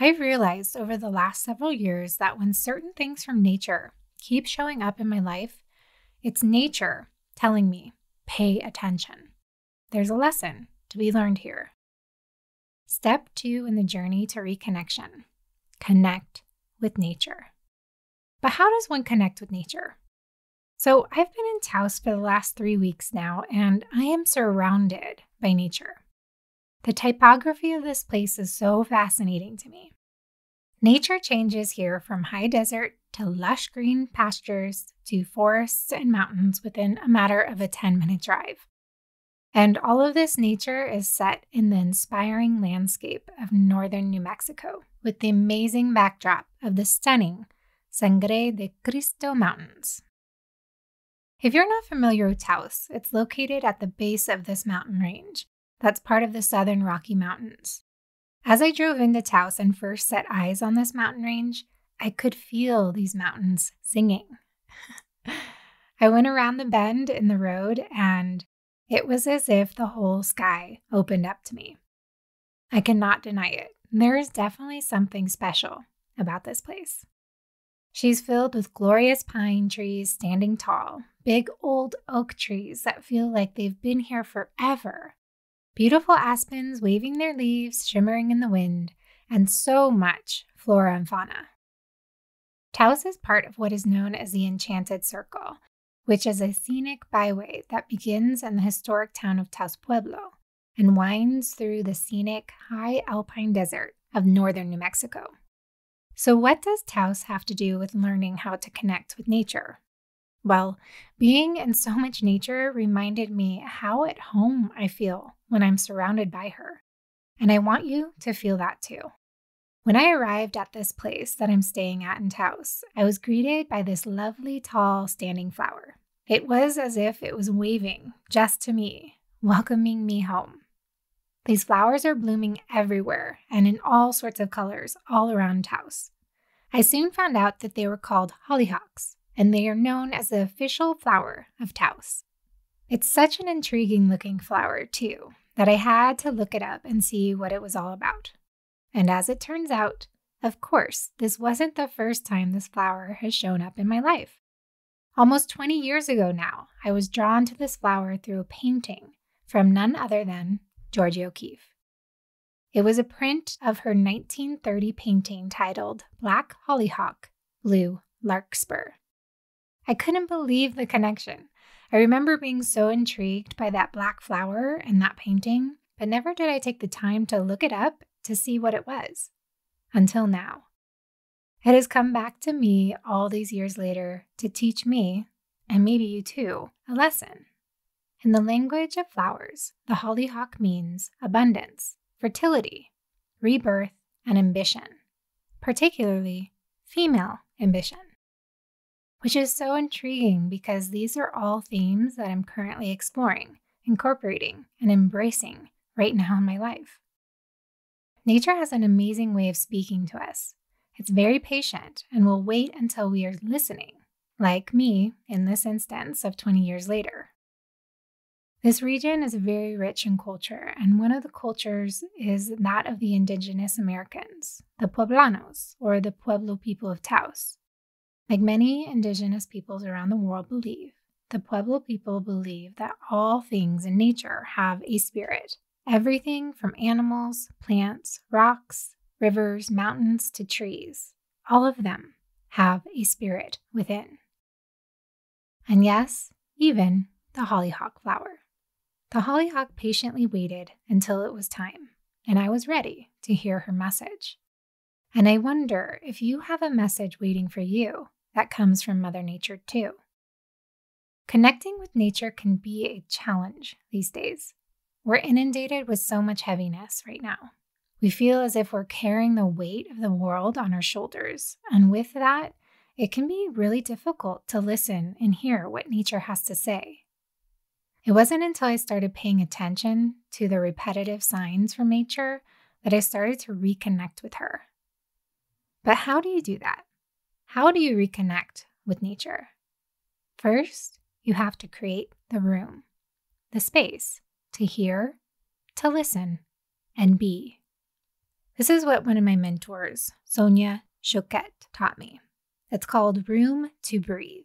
I've realized over the last several years that when certain things from nature keep showing up in my life, it's nature telling me, pay attention. There's a lesson to be learned here. Step 2 in the journey to reconnection: connect with nature. But how does one connect with nature? So I've been in Taos for the last 3 weeks now, and I am surrounded by nature. The typography of this place is so fascinating to me. Nature changes here from high desert to lush green pastures to forests and mountains within a matter of a 10-minute drive. And all of this nature is set in the inspiring landscape of northern New Mexico, with the amazing backdrop of the stunning Sangre de Cristo Mountains. If you're not familiar with Taos, it's located at the base of this mountain range that's part of the Southern Rocky Mountains. As I drove into Taos and first set eyes on this mountain range, I could feel these mountains singing. I went around the bend in the road, and it was as if the whole sky opened up to me. I cannot deny it. There is definitely something special about this place. She's filled with glorious pine trees standing tall, big old oak trees that feel like they've been here forever, beautiful aspens waving their leaves, shimmering in the wind, and so much flora and fauna. Taos is part of what is known as the Enchanted Circle, which is a scenic byway that begins in the historic town of Taos Pueblo and winds through the scenic high alpine desert of northern New Mexico. So what does Taos have to do with learning how to connect with nature? Well, being in so much nature reminded me how at home I feel when I'm surrounded by her. And I want you to feel that too. When I arrived at this place that I'm staying at in Taos, I was greeted by this lovely, tall, standing flower. It was as if it was waving just to me, welcoming me home. These flowers are blooming everywhere and in all sorts of colors all around Taos. I soon found out that they were called hollyhocks, and they are known as the official flower of Taos. It's such an intriguing looking flower, too, that I had to look it up and see what it was all about. And as it turns out, of course, this wasn't the first time this flower has shown up in my life. Almost 20 years ago now, I was drawn to this flower through a painting from none other than Georgia O'Keeffe. It was a print of her 1930 painting titled Black Hollyhock, Blue Larkspur. I couldn't believe the connection. I remember being so intrigued by that black flower and that painting, but never did I take the time to look it up to see what it was. Until now. It has come back to me all these years later to teach me, and maybe you too, a lesson. In the language of flowers, the hollyhock means abundance, fertility, rebirth, and ambition, particularly female ambition. Which is so intriguing because these are all themes that I'm currently exploring, incorporating, and embracing right now in my life. Nature has an amazing way of speaking to us. It's very patient and will wait until we are listening, like me in this instance of 20 years later. This region is very rich in culture, and one of the cultures is that of the indigenous Americans, the Pueblanos, or the Pueblo people of Taos. Like many indigenous peoples around the world believe, the Pueblo people believe that all things in nature have a spirit. Everything from animals, plants, rocks, rivers, mountains, to trees, all of them have a spirit within. And yes, even the hollyhock flower. The hollyhock patiently waited until it was time, and I was ready to hear her message. And I wonder if you have a message waiting for you that comes from Mother Nature too. Connecting with nature can be a challenge these days. We're inundated with so much heaviness right now. We feel as if we're carrying the weight of the world on our shoulders, and with that, it can be really difficult to listen and hear what nature has to say. It wasn't until I started paying attention to the repetitive signs from nature that I started to reconnect with her. But how do you do that? How do you reconnect with nature? First, you have to create the room, the space to hear, to listen, and be. This is what one of my mentors, Sonia Choquette, taught me. It's called Room to Breathe.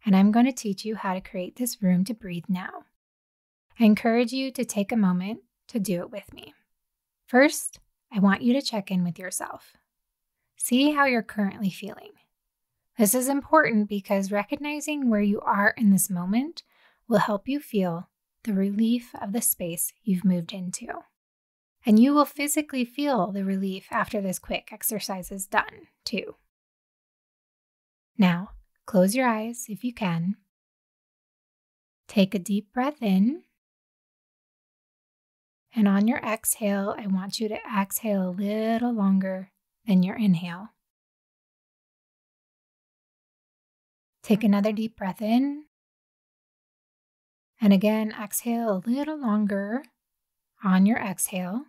And I'm going to teach you how to create this room to breathe now. I encourage you to take a moment to do it with me. First, I want you to check in with yourself. See how you're currently feeling. This is important because recognizing where you are in this moment will help you feel the relief of the space you've moved into. And you will physically feel the relief after this quick exercise is done, too. Now, close your eyes if you can. Take a deep breath in. And on your exhale, I want you to exhale a little longer than your inhale. Take another deep breath in. And again, exhale a little longer on your exhale.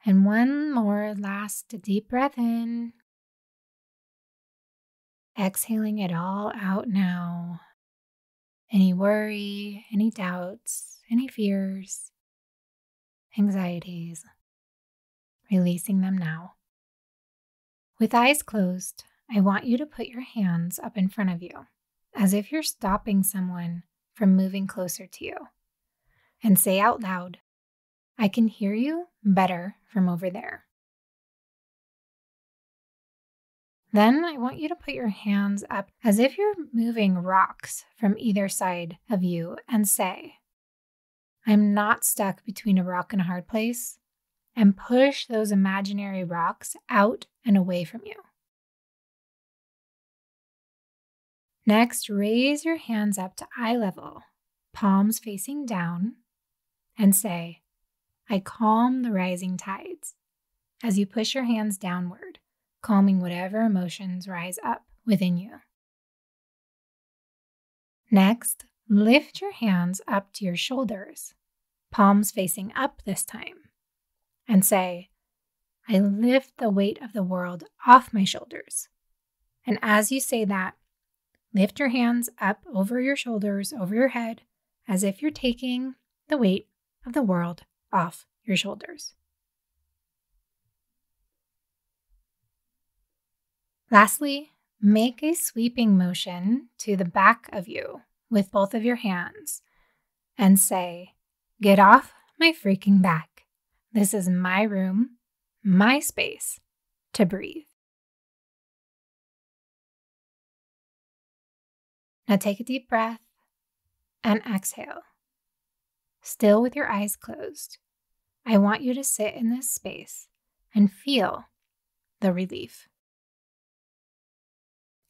And one more last deep breath in. Exhaling it all out now. Any worry, any doubts, any fears, anxieties, releasing them now. With eyes closed, I want you to put your hands up in front of you, as if you're stopping someone from moving closer to you, and say out loud, "I can hear you better from over there." Then I want you to put your hands up as if you're moving rocks from either side of you and say, "I'm not stuck between a rock and a hard place," and push those imaginary rocks out and away from you. Next, raise your hands up to eye level, palms facing down, and say, "I calm the rising tides," as you push your hands downward, calming whatever emotions rise up within you. Next, lift your hands up to your shoulders, palms facing up this time, and say, "I lift the weight of the world off my shoulders." And as you say that, lift your hands up over your shoulders, over your head, as if you're taking the weight of the world off your shoulders. Lastly, make a sweeping motion to the back of you with both of your hands and say, "Get off my freaking back. This is my room, my space to breathe." Now take a deep breath and exhale. Still with your eyes closed, I want you to sit in this space and feel the relief.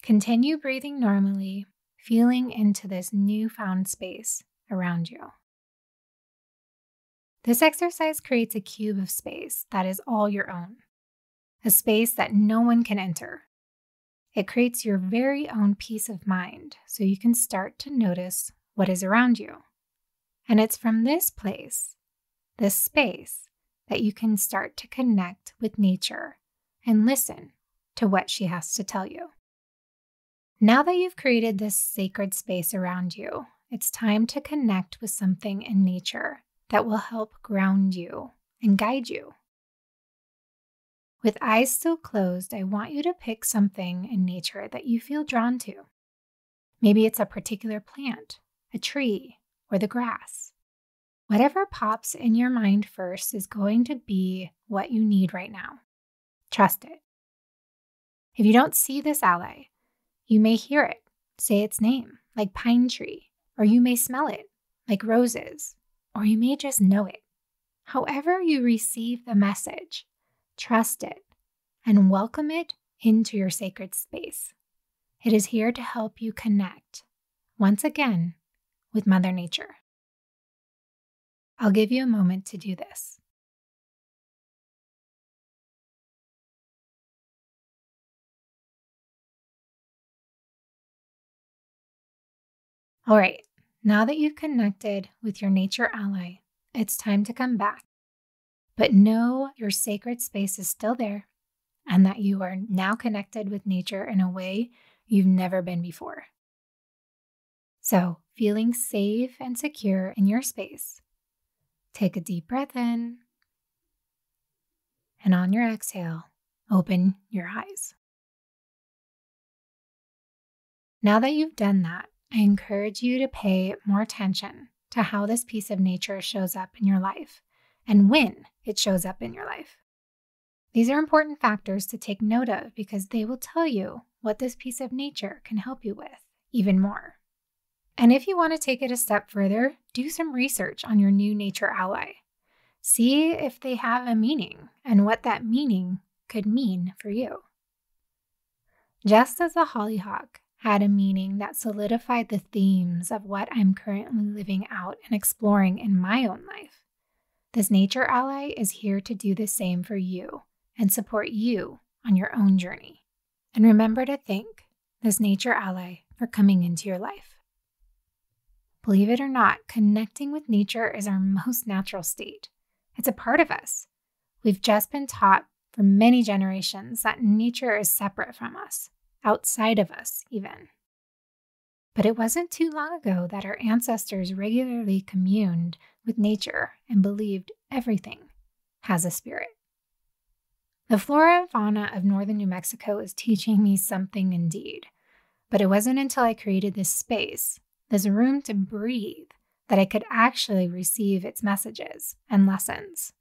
Continue breathing normally, feeling into this newfound space around you. This exercise creates a cube of space that is all your own, a space that no one can enter. It creates your very own peace of mind so you can start to notice what is around you. And it's from this place, this space, that you can start to connect with nature and listen to what she has to tell you. Now that you've created this sacred space around you, it's time to connect with something in nature that will help ground you and guide you. With eyes still closed, I want you to pick something in nature that you feel drawn to. Maybe it's a particular plant, a tree, or the grass. Whatever pops in your mind first is going to be what you need right now. Trust it. If you don't see this ally, you may hear it, say its name, like pine tree, or you may smell it, like roses, or you may just know it. However you receive the message, trust it and welcome it into your sacred space. It is here to help you connect, once again, with Mother Nature. I'll give you a moment to do this. All right, now that you've connected with your nature ally, it's time to come back. But know your sacred space is still there and that you are now connected with nature in a way you've never been before. So, feeling safe and secure in your space, Take a deep breath in, and on your exhale, open your eyes. Now that you've done that, I encourage you to pay more attention to how this piece of nature shows up in your life and when it shows up in your life. These are important factors to take note of because they will tell you what this piece of nature can help you with even more. And if you want to take it a step further, do some research on your new nature ally. See if they have a meaning and what that meaning could mean for you. Just as the hollyhock had a meaning that solidified the themes of what I'm currently living out and exploring in my own life, this nature ally is here to do the same for you and support you on your own journey. And remember to thank this nature ally for coming into your life. Believe it or not, connecting with nature is our most natural state. It's a part of us. We've just been taught for many generations that nature is separate from us, outside of us even. But it wasn't too long ago that our ancestors regularly communed with nature and believed everything has a spirit. The flora and fauna of northern New Mexico is teaching me something indeed. But it wasn't until I created this space, this room to breathe, that I could actually receive its messages and lessons.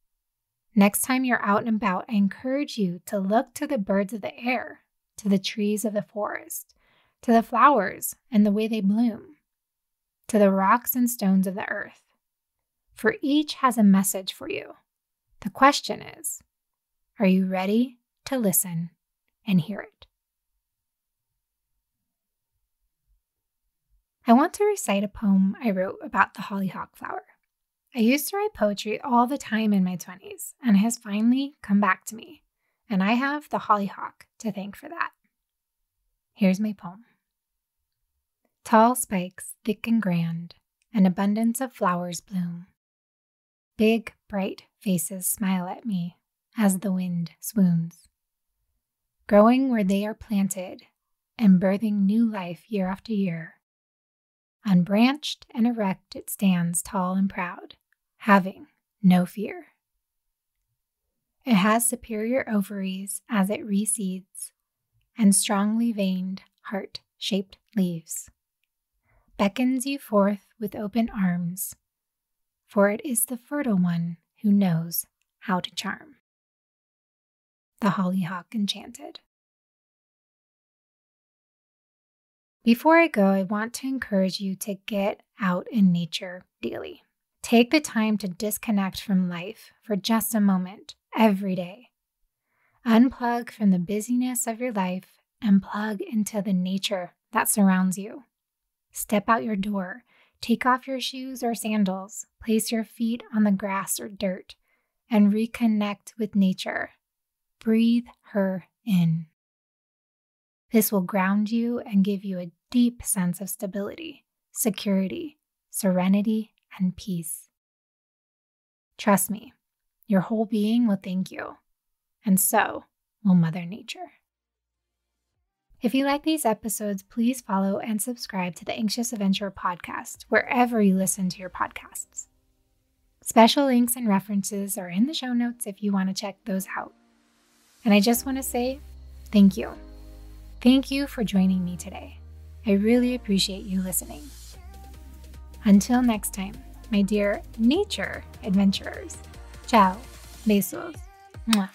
Next time you're out and about, I encourage you to look to the birds of the air, to the trees of the forest, to the flowers and the way they bloom, to the rocks and stones of the earth. For each has a message for you. The question is, are you ready to listen and hear it? I want to recite a poem I wrote about the hollyhock flower. I used to write poetry all the time in my 20s, and it has finally come back to me, and I have the hollyhock to thank for that. Here's my poem. Tall spikes, thick and grand, an abundance of flowers bloom. Big, bright faces smile at me as the wind swoons. Growing where they are planted and birthing new life year after year. Unbranched and erect it stands tall and proud, having no fear. It has superior ovaries as it reseeds, and strongly veined, heart-shaped leaves. Beckons you forth with open arms, for it is the fertile one who knows how to charm. The Hollyhock Enchanted. Before I go, I want to encourage you to get out in nature daily. Take the time to disconnect from life for just a moment every day. Unplug from the busyness of your life and plug into the nature that surrounds you. Step out your door, take off your shoes or sandals, place your feet on the grass or dirt, and reconnect with nature. Breathe her in. This will ground you and give you a deep sense of stability, security, serenity, and peace. Trust me, your whole being will thank you, and so will Mother Nature. If you like these episodes, please follow and subscribe to the Anxious Adventurer podcast wherever you listen to your podcasts. Special links and references are in the show notes if you want to check those out. And I just want to say thank you. Thank you for joining me today. I really appreciate you listening. Until next time, my dear nature adventurers. Ciao. Besos. Mwah.